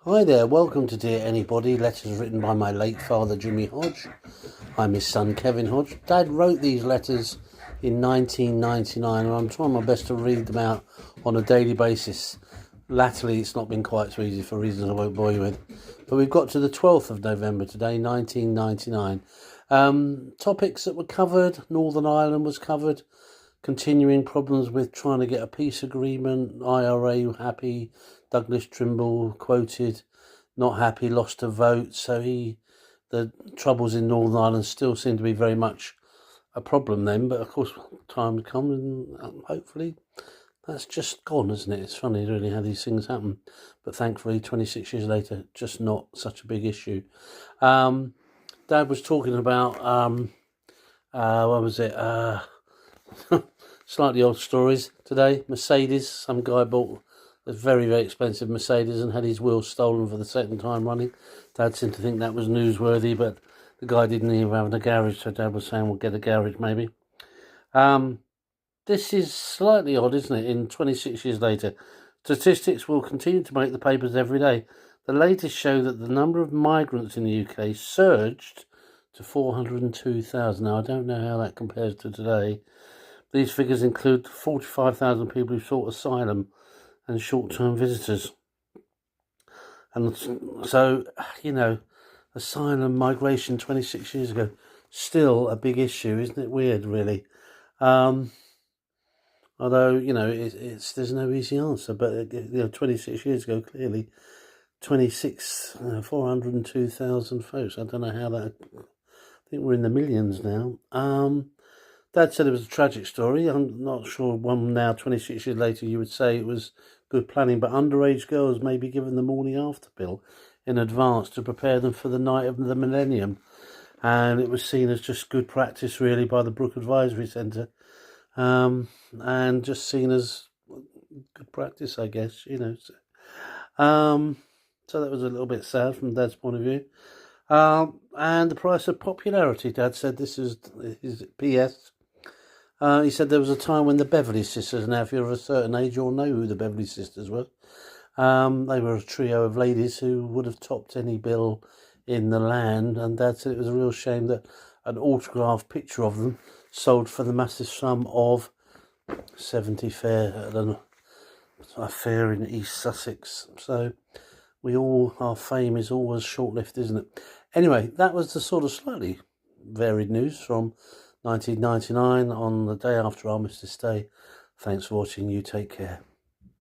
Hi there, welcome to Dear Anybody, letters written by my late father Jimmy Hodge. I'm his son Kevin Hodge. Dad wrote these letters in 1999 and I'm trying my best to read them out on a daily basis. Latterly it's not been quite so easy for reasons I won't bore you with. But we've got to the 12th of November today, 1999. Topics that were covered: Northern Ireland was covered, continuing problems with trying to get a peace agreement, IRA happy, Douglas Trimble quoted, not happy, lost a vote. So the troubles in Northern Ireland still seem to be very much a problem then. But of course, time to come and hopefully that's just gone, isn't it? It's funny really how these things happen. But thankfully, 26 years later, just not such a big issue. Dad was talking about, what was it? Slightly odd stories today. Mercedes, some guy bought a very, very expensive Mercedes and had his wheels stolen for the second time running. Dad seemed to think that was newsworthy, but the guy didn't even have a garage, so Dad was saying we'll get a garage maybe. This is slightly odd, isn't it? In 26 years later, statistics will continue to make the papers every day. The latest show that the number of migrants in the UK surged to 402,000. Now, I don't know how that compares to today. These figures include 45,000 people who sought asylum and short-term visitors. And so, asylum, migration 26 years ago, still a big issue, isn't it? Weird, really. Although, there's no easy answer, but 26 years ago, clearly, 402,000 folks. I don't know how that. I think we're in the millions now. Dad said it was a tragic story. I'm not sure one now, 26 years later, you would say it was good planning, but underage girls may be given the morning after pill in advance to prepare them for the night of the millennium. And it was seen as just good practice, really, by the Brook Advisory Centre. And just seen as good practice, I guess, So that was a little bit sad from Dad's point of view. And the price of popularity, Dad said, this is his PS. He said there was a time when the Beverley Sisters, now if you're of a certain age, you'll know who the Beverley Sisters were. They were a trio of ladies who would have topped any bill in the land, and Dad said it was a real shame that an autographed picture of them sold for the massive sum of 70 fair at a fair in East Sussex. So our fame is always short-lived, isn't it? Anyway, that was the sort of slightly varied news from 1999 on the day after Armistice Day. Thanks for watching. You take care.